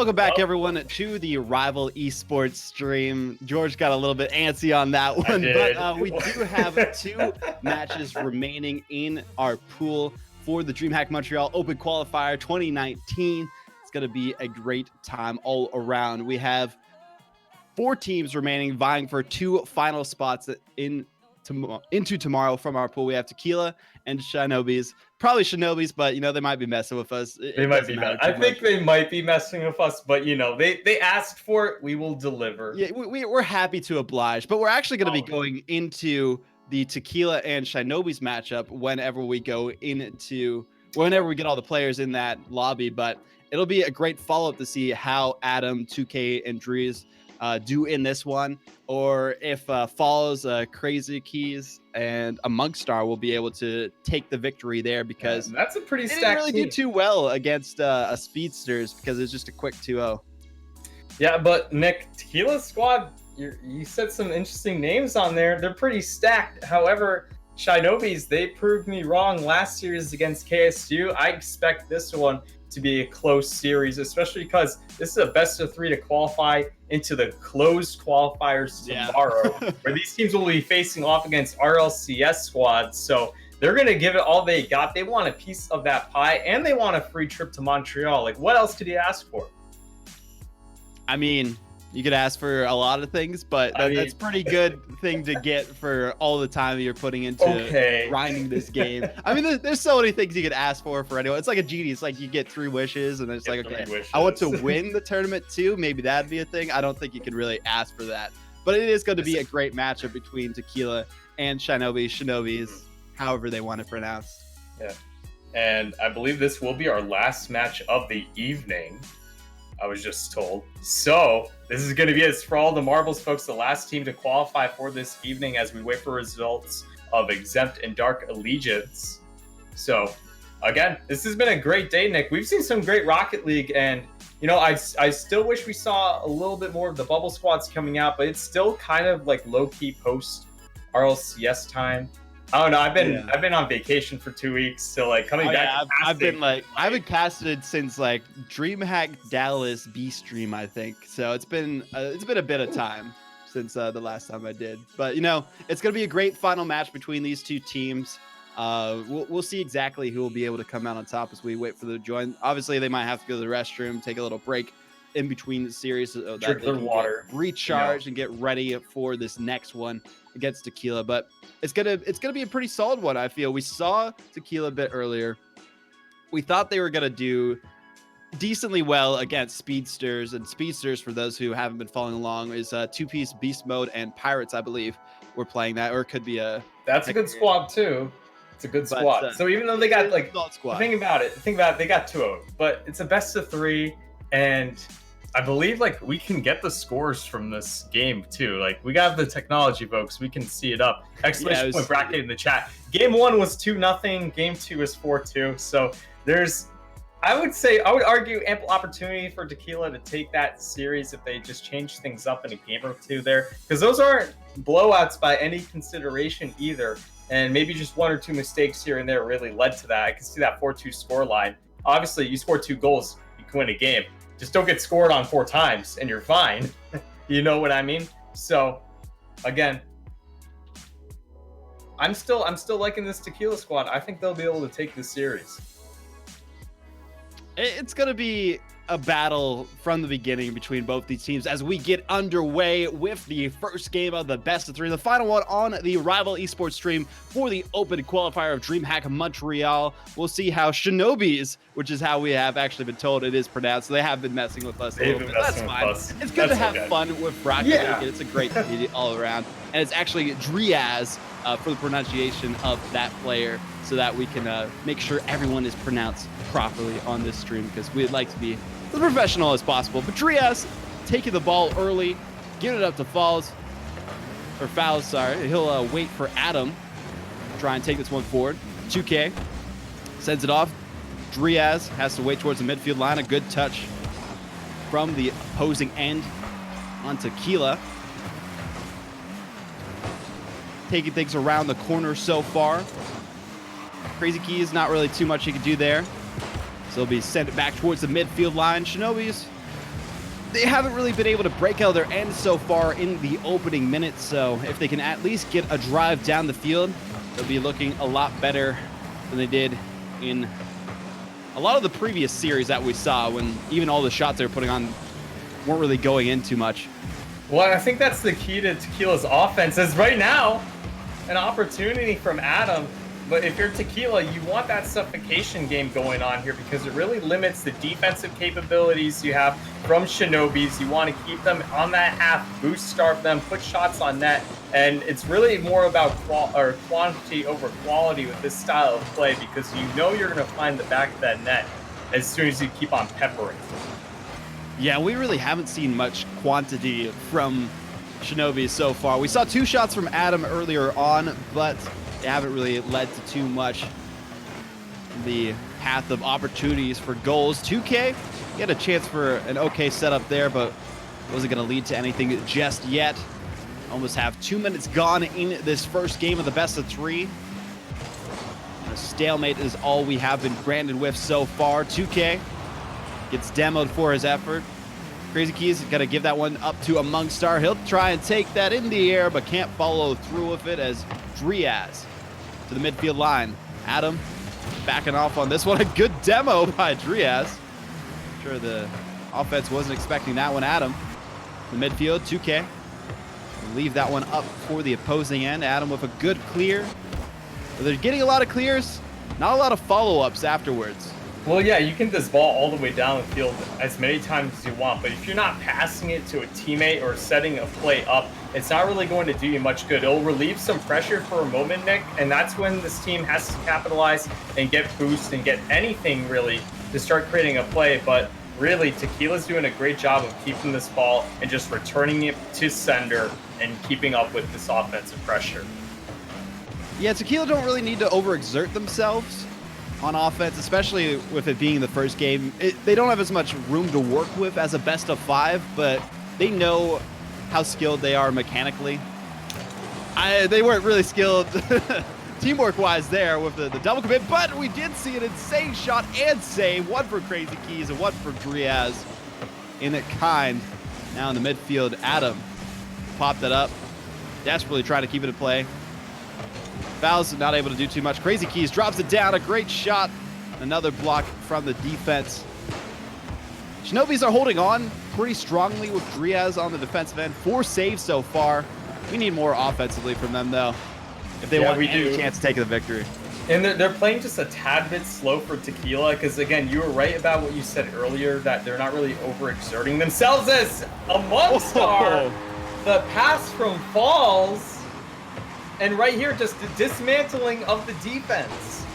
Welcome back, everyone, to the Rival Esports stream. George got a little bit antsy on that one, but we do have 2 matches remaining in our pool for the Dreamhack Montreal Open Qualifier 2019. It's going to be a great time all around. We have 4 teams remaining vying for 2 final spots into tomorrow from our pool. We have Tequila and Shinobis. Probably Shinobis, but they might be messing with us. They might be. I think they might be messing with us, but they asked for it. We will deliver. Yeah, we're happy to oblige, but we're actually going to be going into the Tequila and Shinobis matchup whenever we get all the players in that lobby. But it'll be a great follow-up to see how Adam, 2K, and Drees do in this one, or if Falls, Crazy Keys, and a Monkstar will be able to take the victory there, because that's a pretty stacked they didn't really team. do too well against a Speedsters, because it's just a quick 2-0. Yeah, but Nick, Tequila squad, you said some interesting names on there. They're pretty stacked. However, Shinobis, they proved me wrong last series against KSU. I expect this one to be a close series, especially because this is a best of 3 to qualify into the closed qualifiers tomorrow, where these teams will be facing off against RLCS squads. So they're going to give it all they got. They want a piece of that pie, and they want a free trip to Montreal. Like, what else could you ask for? I mean, you could ask for a lot of things, but that's a pretty good thing to get for all the time you're putting into grinding this game. I mean, there's so many things you could ask for anyone. It's like a genie. It's like you get 3 wishes, and it's like, okay, I want to win the tournament too. Maybe that'd be a thing. I don't think you could really ask for that. But it is going to be a great matchup between Tequila and Shinobis, however they want it pronounced. Yeah. And I believe this will be our last match of the evening, I was just told. So this is going to be it for all the marbles, folks. The last team to qualify for this evening as we wait for results of Exempt and Dark Allegiance. So again, this has been a great day, Nick. We've seen some great Rocket League, and I still wish we saw a little bit more of the bubble squads coming out, but it's still kind of like low-key post RLCS time. I don't know. I've been on vacation for 2 weeks, so coming back. Yeah, I've been casted since Dreamhack Dallas B stream, I think. So it's been a bit of time since the last time I did. But it's gonna be a great final match between these 2 teams. We'll see exactly who will be able to come out on top as we wait for them to join. Obviously, they might have to go to the restroom, take a little break in between the series, so that drink their water, recharge, and get ready for this next one against Tequila. But it's gonna be a pretty solid one, I feel. We saw Tequila a bit earlier. We thought they were gonna do decently well against Speedsters, and Speedsters, for those who haven't been following along, is 2-piece Beast Mode and Pirates, I believe. We're playing that, or it could be that's a good squad too. It's a good squad. So even though they got think about it, they got 2 of them, but it's a best of 3, and I believe we can get the scores from this game too. We got the technology, folks. We can see it up. Exclamation point bracket in the chat. Game 1 was 2-0. Game 2 is 4-2. So I would argue ample opportunity for Tequila to take that series if they just change things up in a game or 2 there, because those aren't blowouts by any consideration either. And maybe just 1 or 2 mistakes here and there really led to that. I can see that 4-2 score line. Obviously, you score 2 goals, you can win a game. Just don't get scored on 4 times and you're fine. You know what I mean? So again, I'm still liking this Tequila squad. I think they'll be able to take this series. It's going to be a battle from the beginning between both these teams as we get underway with the first game of the best of 3, the final one on the Rival Esports stream for the open qualifier of Dreamhack Montreal. We'll see how Shinobis, which is how we have actually been told it is pronounced, so they have been messing with us a little bit. That's fine. It's good to have fun with Rocket League, and it's a great community all around. And it's actually Dreaz for the pronunciation of that player, so that we can make sure everyone is pronounced properly on this stream, because we'd like to be as professional as possible. But Dreaz taking the ball early, giving it up to Fouls, sorry. He'll wait for Adam, try and take this one forward. 2K sends it off. Dreaz has to wait towards the midfield line. A good touch from the opposing end on Tequila. Taking things around the corner so far. Crazy Keys, not really too much he can do there. So he'll be sent back towards the midfield line. Shinobis they haven't really been able to break out their end so far in the opening minutes. So if they can at least get a drive down the field, they'll be looking a lot better than they did in a lot of the previous series that we saw, when even all the shots they were putting on weren't really going in too much. Well, I think that's the key to Tequila's offense is right now an opportunity from Adam. But if you're Tequila, you want that suffocation game going on here because it really limits the defensive capabilities you have from Shinobis. You want to keep them on that half, boost starve them, put shots on net. And it's really more about quantity over quality with this style of play because you know you're going to find the back of that net as soon as you keep on peppering. Yeah, we really haven't seen much quantity from Shinobis so far. We saw 2 shots from Adam earlier on, but they haven't really led to too much the path of opportunities for goals. 2K, he had a chance for an okay setup there, but wasn't going to lead to anything just yet. Almost have 2 minutes gone in this first game of the best of 3. A stalemate is all we have been granted with so far. 2K gets demoed for his effort. Crazy Keys is going to give that one up to a Monk Star. He'll try and take that in the air, but can't follow through with it as Driaz to the midfield line. Adam backing off on this one. A good demo by Driaz. Sure the offense wasn't expecting that one. Adam, the midfield, 2K. Leave that one up for the opposing end. Adam with a good clear. But they're getting a lot of clears, not a lot of follow-ups afterwards. Well, yeah, you can this ball all the way down the field as many times as you want, but if you're not passing it to a teammate or setting a play up, it's not really going to do you much good. It'll relieve some pressure for a moment, Nick, and that's when this team has to capitalize and get boost and get anything really to start creating a play. But really, Tequila's doing a great job of keeping this ball and just returning it to sender and keeping up with this offensive pressure. Yeah, Tequila don't really need to overexert themselves on offense, especially with it being the first game. They don't have as much room to work with as a best of 5, but they know how skilled they are mechanically. They weren't really skilled teamwork-wise there with the double commit, but we did see an insane shot and save. One for Crazy Keys and one for Driaz in it kind. Now in the midfield, Adam popped it up, desperately trying to keep it in play. Val's not able to do too much. Crazy Keys drops it down. A great shot. Another block from the defense. Shinobis are holding on pretty strongly with Driaz on the defensive end. 4 saves so far. We need more offensively from them, though, if they want any chance to take the victory. And they're playing just a tad bit slow for Tequila because, again, you were right about what you said earlier, that they're not really overexerting themselves as a Monk Star. The pass from Falls. And right here, just the dismantling of the defense.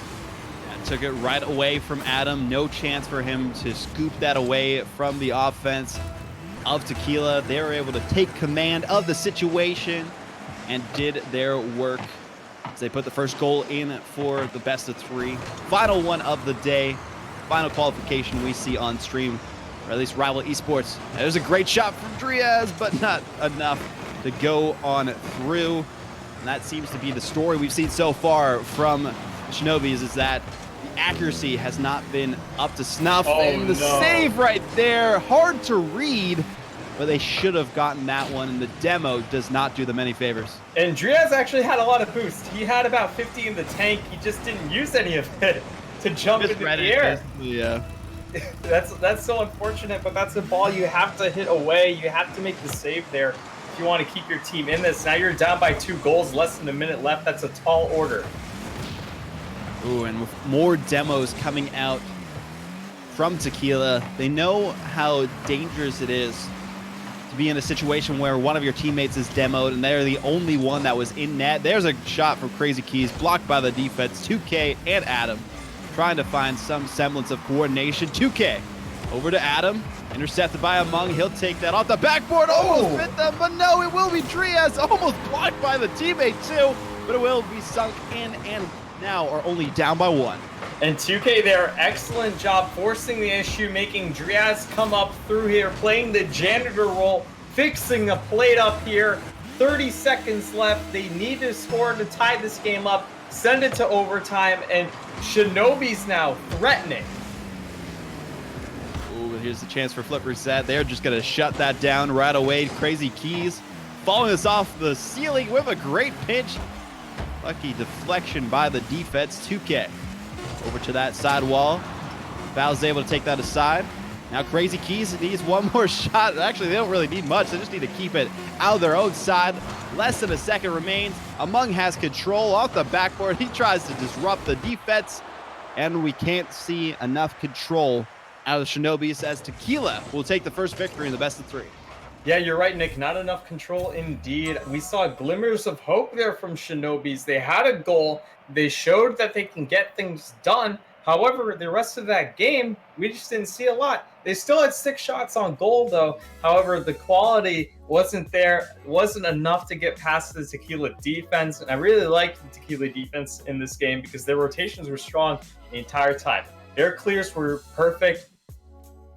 Yeah, took it right away from Adam. No chance for him to scoop that away from the offense of Tequila. They were able to take command of the situation and did their work as they put the first goal in for the best of 3. Final one of the day. Final qualification we see on stream, or at least Rival Esports. There's a great shot from Driaz, but not enough to go on through. And that seems to be the story we've seen so far from the Shinobis, is that the accuracy has not been up to snuff. And the save right there, hard to read, but they should have gotten that one, and the demo does not do them any favors. And Driaz actually had a lot of boost. He had about 50 in the tank. He just didn't use any of it to jump into the air. Yeah. That's so unfortunate, but that's a ball you have to hit away. You have to make the save there. You want to keep your team in this. Now you're down by 2 goals, less than a minute left. That's a tall order. Ooh, and with more demos coming out from Tequila, they know how dangerous it is to be in a situation where one of your teammates is demoed and they're the only one that was in net. There's a shot from Crazy Keys, blocked by the defense. 2K and Adam trying to find some semblance of coordination. 2K over to Adam. Intercepted by Among. He'll take that off the backboard. Almost fit them, but no, it will be Driaz. Almost blocked by the teammate too, but it will be sunk in, and now are only down by 1. And 2K there, excellent job forcing the issue, making Driaz come up through here, playing the janitor role, fixing the plate up here. 30 seconds left. They need to score to tie this game up, send it to overtime, and Shinobis now threatening. Here's the chance for flip reset. They're just going to shut that down right away. Crazy Keys following us off the ceiling with a great pinch. Lucky deflection by the defense. 2K over to that side wall. Val's able to take that aside. Now Crazy Keys needs one more shot. Actually, they don't really need much. They just need to keep it out of their own side. Less than a second remains. Among has control off the backboard. He tries to disrupt the defense, and we can't see enough control out of the Shinobis as Tequila will take the first victory in the best of 3. Yeah, you're right, Nick. Not enough control indeed. We saw glimmers of hope there from Shinobis. They had a goal. They showed that they can get things done. However, the rest of that game, we just didn't see a lot. They still had 6 shots on goal, though. However, the quality wasn't there. It wasn't enough to get past the Tequila defense. And I really liked the Tequila defense in this game because their rotations were strong the entire time. Their clears were perfect,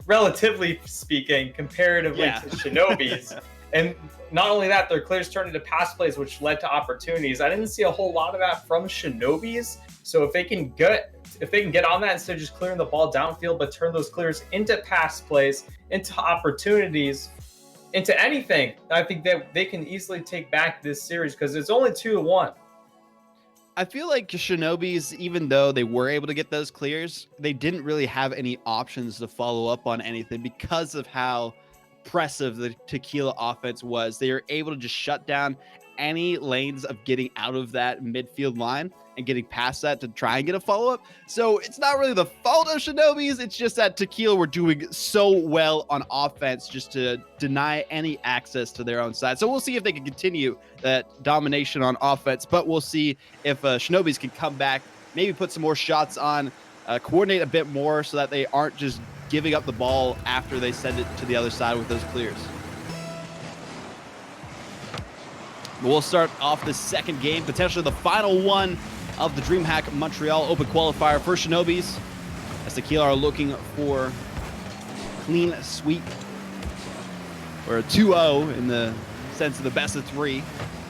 relatively speaking, comparatively to Shinobis. And not only that, their clears turned into pass plays, which led to opportunities. I didn't see a whole lot of that from Shinobis. So if they can get on that instead of just clearing the ball downfield, but turn those clears into pass plays, into opportunities, into anything, I think that they can easily take back this series because it's only 2-1. I feel like Shinobis, even though they were able to get those clears, they didn't really have any options to follow up on anything because of how oppressive the Tequila offense was. They were able to just shut down any lanes of getting out of that midfield line and getting past that to try and get a follow-up. So it's not really the fault of Shinobis. It's just that Tequila were doing so well on offense just to deny any access to their own side. So we'll see if they can continue that domination on offense, but we'll see if Shinobis can come back, maybe put some more shots on, coordinate a bit more so that they aren't just giving up the ball after they send it to the other side with those clears. We'll start off the second game, potentially the final one of the Dreamhack Montreal Open Qualifier for Shinobis, as Tequila are looking for clean sweep, or a 2-0 in the sense of the best of 3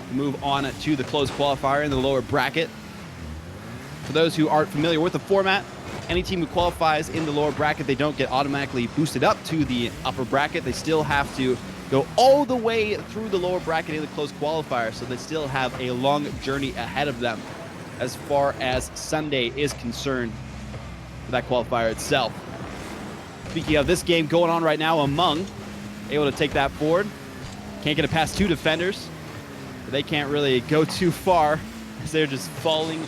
to move on to the closed qualifier in the lower bracket. For those who aren't familiar with the format, any team who qualifies in the lower bracket, they don't get automatically boosted up to the upper bracket. They still have to go all the way through the lower bracket in the closed qualifier, so they still have a long journey ahead of them as far as Sunday is concerned for that qualifier itself. Speaking of this game going on right now, Among able to take that forward. Can't get it past 2 defenders. But they can't really go too far as they're just falling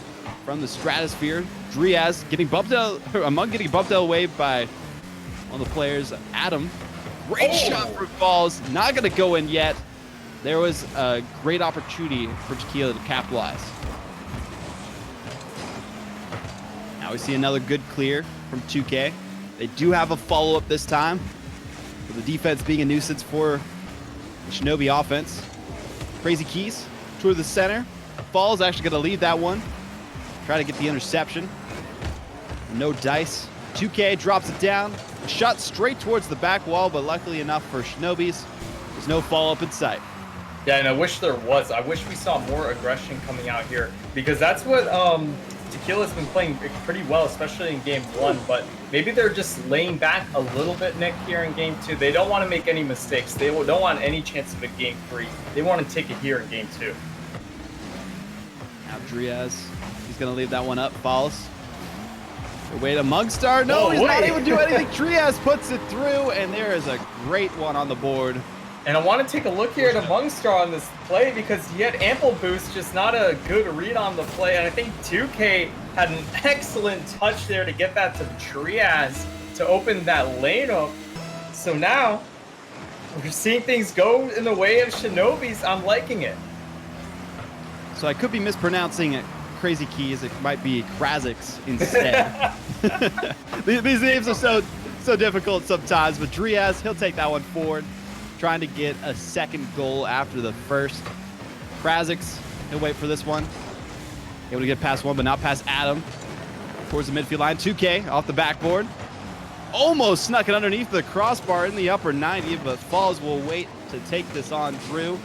from the stratosphere. Driaz getting bumped out, Among getting bumped out away by one of the players, Adam. Great shot for Falls. Not going to go in yet. There was a great opportunity for Tequila to capitalize. Now we see another good clear from 2K. They do have a follow-up this time, with the defense being a nuisance for the Shinobi offense. Crazy Keys toward the center. Falls actually going to leave that one. Try to get the interception. No dice. 2K drops it down. Shot straight towards the back wall, but luckily enough for Shinobis, there's no follow-up in sight. Yeah, and I wish there was. I wish we saw more aggression coming out here, because that's what Tequila's been playing pretty well, especially in game 1, but maybe they're just laying back a little bit, Nick, here in game 2. They don't want to make any mistakes. They don't want any chance of a game 3. They want to take it here in game 2. Now Driaz, he's going to leave that one up. Falls. Wait, a Mugstar? No, he's not able to do anything. Trias puts it through, and there is a great one on the board. And I want to take a look here at a Mugstar on this play because he had ample boost, just not a good read on the play. And I think 2K had an excellent touch there to get that to Trias to open that lane up. So now we're seeing things go in the way of Shinobis. I'm liking it. So I could be mispronouncing it. Crazy Keys, it might be Krazix instead. These names are so difficult sometimes, but Driaz, he'll take that one forward, trying to get a second goal after the first. Krazix, he'll wait for this one. Able to get past one, but not past Adam. Towards the midfield line, 2K off the backboard. Almost snuck it underneath the crossbar in the upper 90, but Falls will wait to take this on through.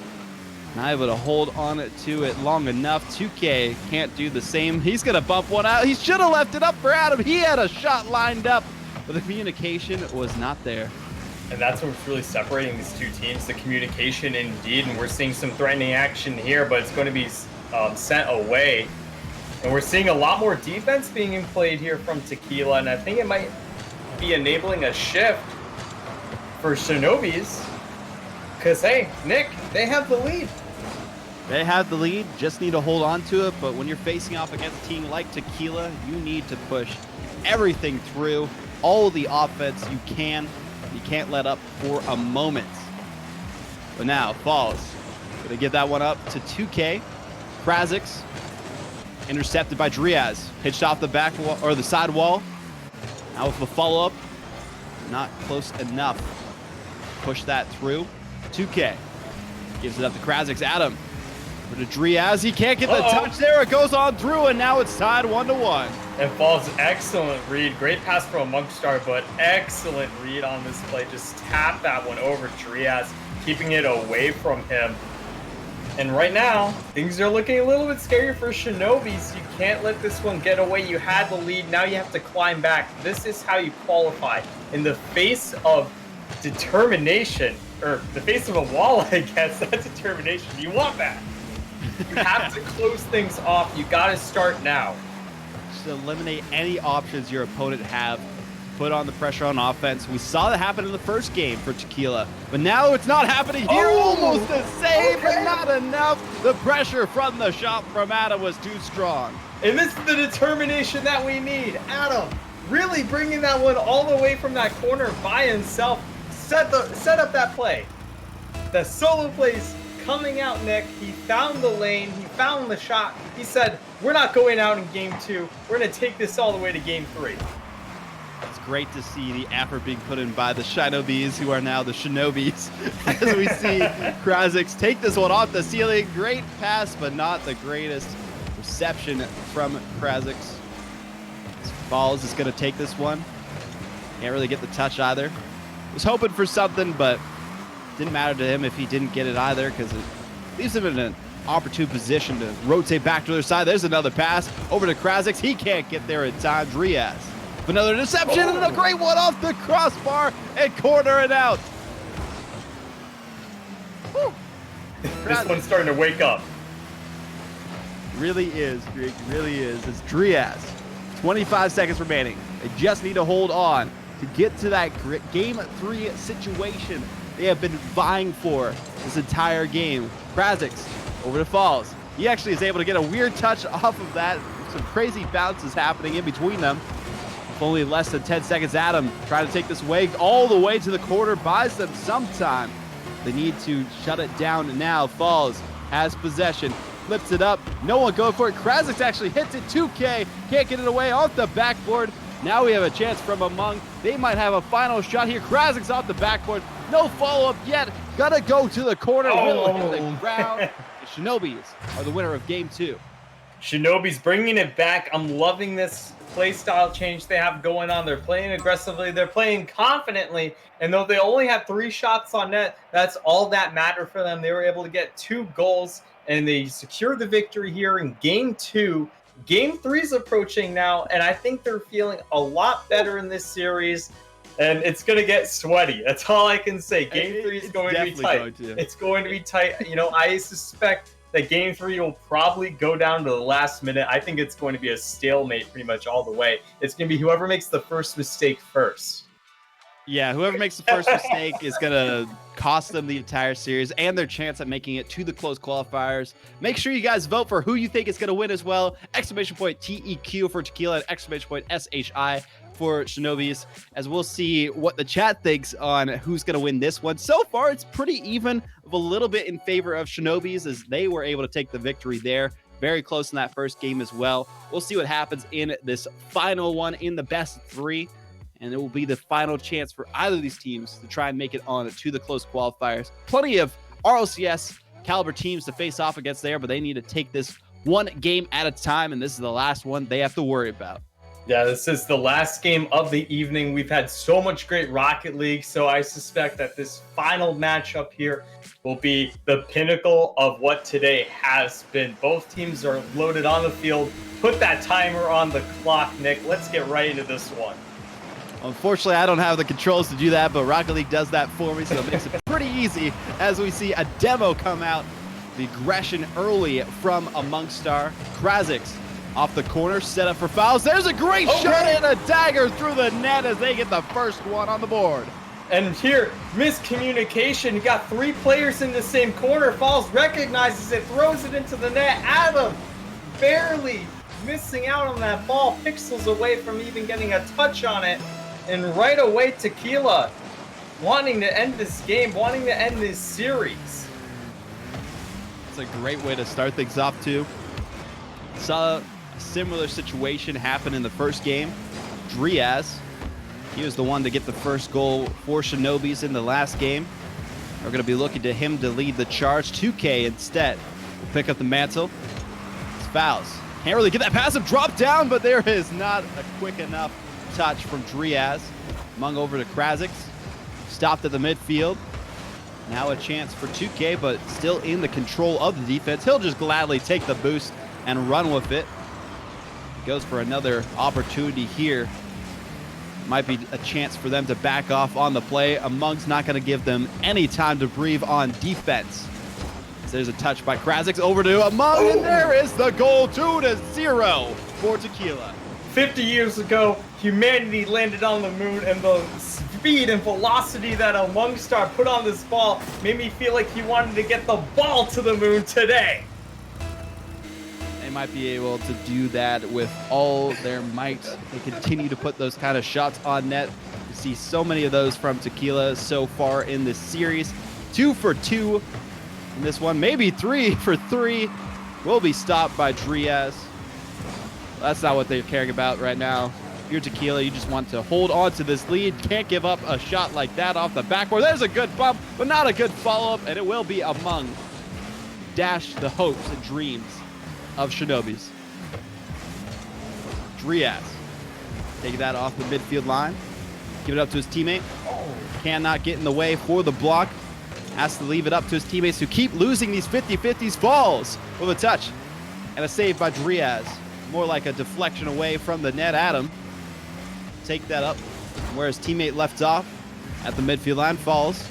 Not able to hold on to it long enough. 2K can't do the same. He's going to bump one out. He should have left it up for Adam. He had a shot lined up, but the communication was not there. And that's what's really separating these two teams, the communication indeed. And we're seeing some threatening action here, but it's going to be sent away. And we're seeing a lot more defense being played here from Tequila, and I think it might be enabling a shift for Shinobis. Because, hey, Nick, they have the lead. They have the lead, just need to hold on to it. But when you're facing off against a team like Tequila, you need to push everything through, all the offense you can. You can't let up for a moment. But now, Falls going to give that one up to 2K. Krazix intercepted by Driaz. Pitched off the back wall, or the side wall. Now with a follow-up. Not close enough. Push that through. 2K gives it up to Krazix. Adam over to Driaz. He can't get the touch there. It goes on through, and now it's tied 1-1. And Falls, excellent read. Great pass from a Monkstar, but excellent read on this play. Just tap that one over Driaz, keeping it away from him. And right now, things are looking a little bit scary for Shinobis. You can't let this one get away. You had the lead. Now you have to climb back. This is how you qualify. In the face of determination, or the face of a wall, I guess, that's determination. You want that. You have to close things off. You got to start now. Just eliminate any options your opponent have. Put on the pressure on offense. We saw that happen in the first game for Tequila, but now it's not happening here. Almost the same, but not enough. The pressure from the shot from Adam was too strong. And this is the determination that we need. Adam really bringing that one all the way from that corner by himself. Set up that play. The solo plays coming out, Nick. He found the lane. He found the shot. He said, we're not going out in game 2. We're going to take this all the way to game 3. It's great to see the effort being put in by the Shinobis, who are now the Shinobis, as we see Krazix take this one off the ceiling. Great pass, but not the greatest reception from Krazix. Falls is going to take this one. Can't really get the touch either. Was hoping for something, but didn't matter to him if he didn't get it either, because it leaves him in an opportune position to rotate back to the other side. There's another pass over to Krazix. He can't get there in time. Driaz. Another interception and a great one off the crossbar and corner it out. This one's starting to wake up. Really is, Greg. Really is. It's Driaz. 25 seconds remaining. They just need to hold on to get to that game 3 situation they have been vying for this entire game. Krazix over to Falls. He actually is able to get a weird touch off of that. Some crazy bounces happening in between them. Only less than 10 seconds. Adam trying to take this way all the way to the corner, buys them some time. They need to shut it down now. Falls has possession, flips it up. No one going for it. Krazix actually hits it. 2K can't get it away off the backboard. Now we have a chance from among. They might have a final shot here. Krazix off the backboard. No follow-up yet. Gotta go to the corner. Will hit the ground. The Shinobis are the winner of game 2. Shinobis bringing it back. I'm loving this play style change they have going on. They're playing aggressively. They're playing confidently. And though they only had 3 shots on net, that's all that mattered for them. They were able to get 2 goals, and they secured the victory here in game 2. Game 3 is approaching now, and I think they're feeling a lot better in this series. And it's going to get sweaty. That's all I can say. Game 3 is going to be tight. It's going to be tight. You know, I suspect that game 3 will probably go down to the last minute. I think it's going to be a stalemate pretty much all the way. It's going to be whoever makes the first mistake first. Yeah, whoever makes the first mistake is going to cost them the entire series and their chance at making it to the close qualifiers. Make sure you guys vote for who you think is going to win as well. Exclamation point TEQ for Tequila and exclamation point SHI for Shinobis, as we'll see what the chat thinks on who's going to win this one. So far, it's pretty even, of a little bit in favor of Shinobis, as they were able to take the victory there. Very close in that first game as well. We'll see what happens in this final one in the best 3, and it will be the final chance for either of these teams to try and make it on to the close qualifiers. Plenty of RLCS caliber teams to face off against there, but they need to take this one game at a time, and this is the last one they have to worry about. Yeah, this is the last game of the evening. We've had so much great Rocket League, so I suspect that this final matchup here will be the pinnacle of what today has been. Both teams are loaded on the field. Put that timer on the clock, Nick. Let's get right into this one. Unfortunately, I don't have the controls to do that, but Rocket League does that for me, so it makes it pretty easy as we see a demo come out. The aggression early from Amongstar. Krasix off the corner, set up for fouls. There's a great shot and a dagger through the net as they get the first one on the board. And here, miscommunication. You got 3 players in the same corner. Falls recognizes it, throws it into the net. Adam barely missing out on that ball, pixels away from even getting a touch on it. And right away, Tequila wanting to end this game, wanting to end this series. It's a great way to start things off, too. Saw a similar situation happen in the first game. Driaz, he was the one to get the first goal for Shinobis in the last game. We're going to be looking to him to lead the charge. 2K instead will pick up the mantle. It's fouls. Can't really get that passive drop down, but there is not a quick enough touch from Driaz. Mung over to Krasix. Stopped at the midfield. Now a chance for 2K, but still in the control of the defense. He'll just gladly take the boost and run with it. Goes for another opportunity here. Might be a chance for them to back off on the play. Among's not going to give them any time to breathe on defense. So there's a touch by Krasix over to Among, and there is the goal, 2-0 for Tequila. 50 years ago, humanity landed on the moon, and the speed and velocity that Amongstar put on this ball made me feel like he wanted to get the ball to the moon today. They might be able to do that with all their might. They continue to put those kind of shots on net. You see so many of those from Tequila so far in this series. 2 for 2 in this one, maybe 3 for 3. Will be stopped by Driaz. That's not what they're caring about right now. If you're Tequila, you just want to hold on to this lead. Can't give up a shot like that off the backboard. There's a good bump, but not a good follow-up, and it will be Among. Dash the hopes and dreams of Shinobis. Driaz taking that off the midfield line. Give it up to his teammate. Cannot get in the way for the block. Has to leave it up to his teammates who keep losing these 50-50s. Falls with a touch and a save by Driaz. More like a deflection away from the net. Adam take that up where his teammate left off at the midfield line. Falls.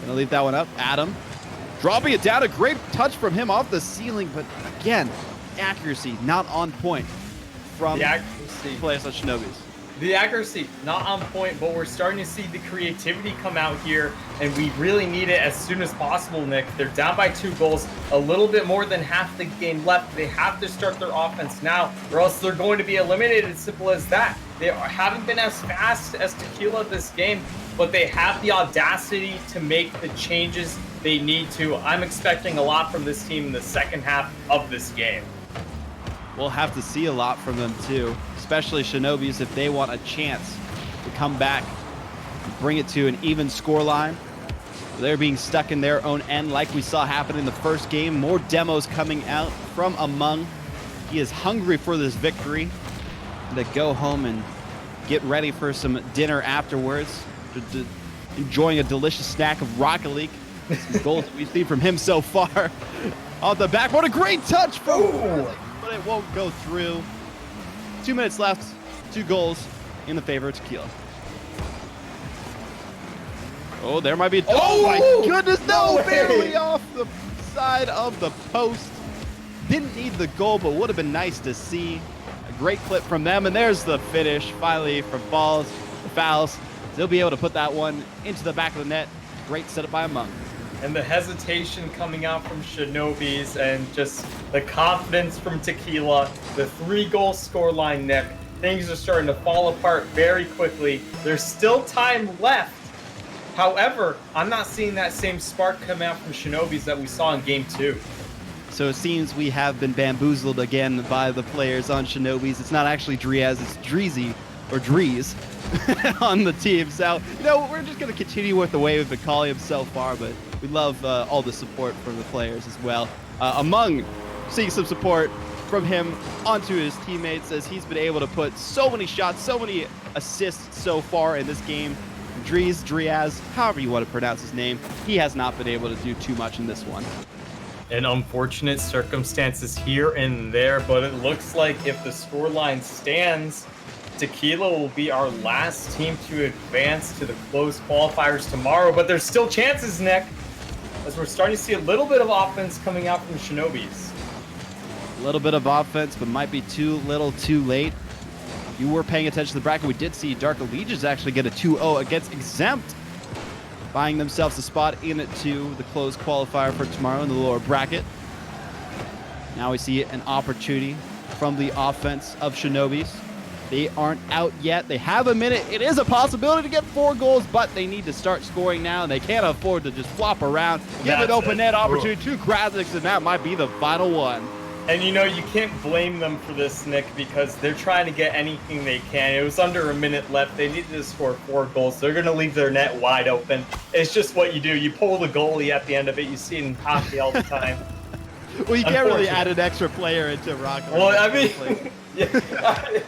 Gonna leave that one up. Adam dropping it down. A great touch from him off the ceiling, but again, accuracy not on point from the players on Shinobis. The accuracy not on point, but we're starting to see the creativity come out here, and we really need it as soon as possible, Nick. They're down by 2 goals, a little bit more than half the game left. They have to start their offense now, or else they're going to be eliminated. As simple as that. They haven't been as fast as Tequila this game, but they have the audacity to make the changes they need to. I'm expecting a lot from this team in the second half of this game. We'll have to see a lot from them too, especially Shinobis if they want a chance to come back and bring it to an even scoreline. They're being stuck in their own end like we saw happen in the first game. More demos coming out from Among. He is hungry for this victory to go home and get ready for some dinner afterwards. Enjoying a delicious snack of Rocket League. Some goals that we've seen from him so far. Off the back, what a great touch from but it won't go through. 2 minutes left, 2 goals in the favor of Tequila. Oh, there might be a... Oh my goodness, no! Barely off the side of the post. Didn't need the goal, but would have been nice to see. A great clip from them, and there's the finish, finally, from Falls. The fouls. They'll be able to put that one into the back of the net. Great setup by Among. And the hesitation coming out from Shinobis, and just the confidence from Tequila. The 3-goal scoreline, Nick. Things are starting to fall apart very quickly. There's still time left. However, I'm not seeing that same spark come out from Shinobis that we saw in Game 2. So it seems we have been bamboozled again by the players on Shinobis. It's not actually Driaz, it's Dreezy, or Dreez, on the team. So, you know, we're just going to continue with the way we've been calling him so far, but we love all the support from the players as well. Among seeing some support from him onto his teammates as he's been able to put so many shots, so many assists so far in this game. Driaz, however you want to pronounce his name, he has not been able to do too much in this one. And unfortunate circumstances here and there, but it looks like if the scoreline stands, Tequila will be our last team to advance to the closed qualifiers tomorrow, but there's still chances, Nick, as we're starting to see a little bit of offense coming out from Shinobis. A little bit of offense, but might be too little too late. If you were paying attention to the bracket, we did see Dark Allegiance actually get a 2-0 against Exempt, buying themselves a spot into the closed qualifier for tomorrow in the lower bracket. Now we see an opportunity from the offense of Shinobis. They aren't out yet. They have a minute. It is a possibility to get 4 goals, but they need to start scoring now, and they can't afford to just flop around. Give an open net opportunity to Krasniks, and that might be the final one. And you know, you can't blame them for this, Nick, because they're trying to get anything they can. It was under a minute left. They needed to score 4 goals. They're going to leave their net wide open. It's just what you do. You pull the goalie at the end of it. You see it in hockey all the time. Well, you can't really add an extra player into Rocket League. Well, I mean, yeah,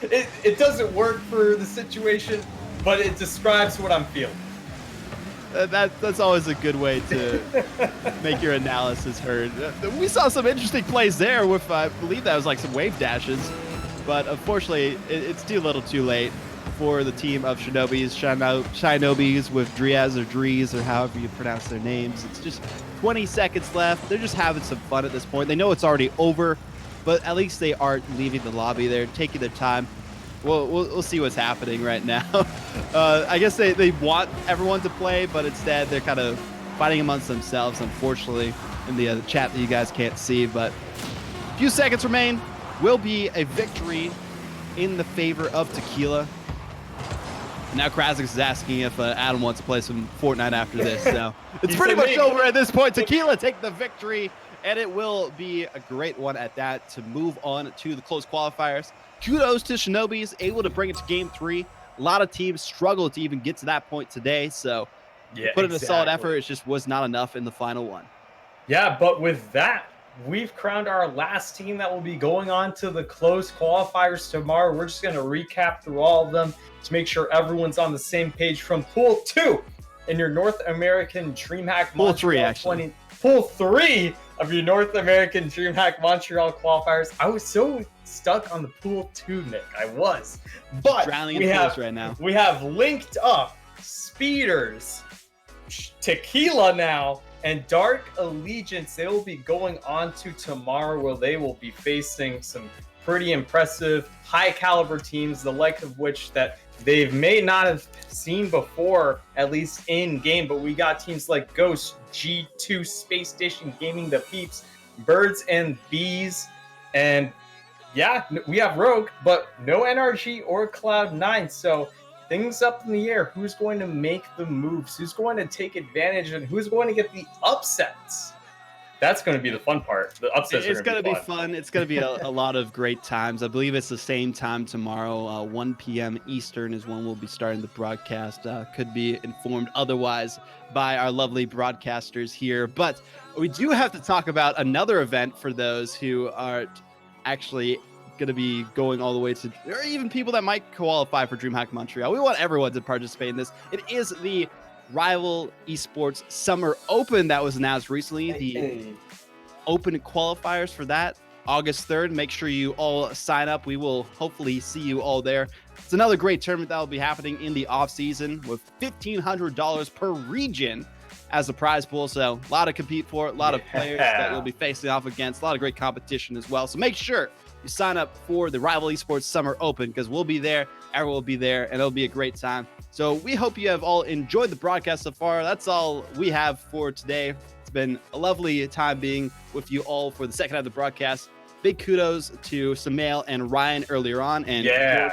it doesn't work for the situation, but it describes what I'm feeling. That's always a good way to make your analysis heard. We saw some interesting plays there with, I believe that was like some wave dashes, but unfortunately, it's too little too late for the team of Shinobis with Driaz or Drees or however you pronounce their names. It's just 20 seconds left. They're just having some fun at this point. They know it's already over, but at least they aren't leaving the lobby. They're taking their time. We'll see what's happening right now. I guess they want everyone to play, but instead they're kind of fighting amongst themselves, unfortunately, in the chat that you guys can't see. But a few seconds remain. Will be a victory in the favor of Tequila. Now Krasniks is asking if Adam wants to play some Fortnite after this. So it's pretty much over at this point. Tequila take the victory, and it will be a great one at that to move on to the close qualifiers. Kudos to Shinobis, able to bring it to game 3. A lot of teams struggled to even get to that point today, so put in a solid effort. It just was not enough in the final one. Yeah, but with that, we've crowned our last team that will be going on to the closed qualifiers tomorrow. We're just going to recap through all of them to make sure everyone's on the same page from Pool 2 in your North American Dreamhack Montreal. Pool 3, actually. Pool 3 of your North American Dreamhack Montreal qualifiers. I was so stuck on the Pool 2, Nick. I was. But drowning in pools right now. We have linked up Speeders, Tequila now, and Dark Allegiance. They will be going on to tomorrow, where they will be facing some pretty impressive high caliber teams, the like of which that they may not have seen before, at least in game. But we got teams like Ghost, G2 Space Station Gaming, the Peeps, Birds and Bees, and yeah, we have Rogue, but no NRG or Cloud9. So things up in the air. Who's going to make the moves? Who's going to take advantage? And who's going to get the upsets? That's going to be the fun part. The upsets It's are going to be fun. It's going to be a lot of great times. I believe it's the same time tomorrow. 1 p.m. Eastern is when we'll be starting the broadcast. Could be informed otherwise by our lovely broadcasters here. But we do have to talk about another event for those who aren't actually going to be going all the way to, or even people that might qualify for Dreamhack Montreal. We want everyone to participate in this. It is the Rival Esports Summer Open that was announced recently. The open qualifiers for that, August 3rd. Make sure you all sign up. We will hopefully see you all there. It's another great tournament that will be happening in the off season with $1,500 per region as a prize pool. So a lot to compete for, a lot of players that you'll be facing off against, a lot of great competition as well. So make sure you sign up for the Rival Esports Summer Open, because we'll be there, everyone will be there, and it'll be a great time. So we hope you have all enjoyed the broadcast so far. That's all we have for today. It's been a lovely time being with you all for the second half of the broadcast. Big kudos to Samael and Ryan earlier on, and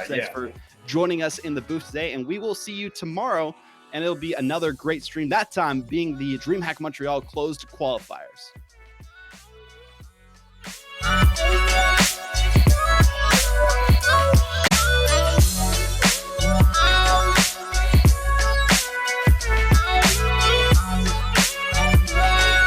thanks for joining us in the booth today. And we will see you tomorrow, and it'll be another great stream, that time being the Dreamhack Montreal closed qualifiers.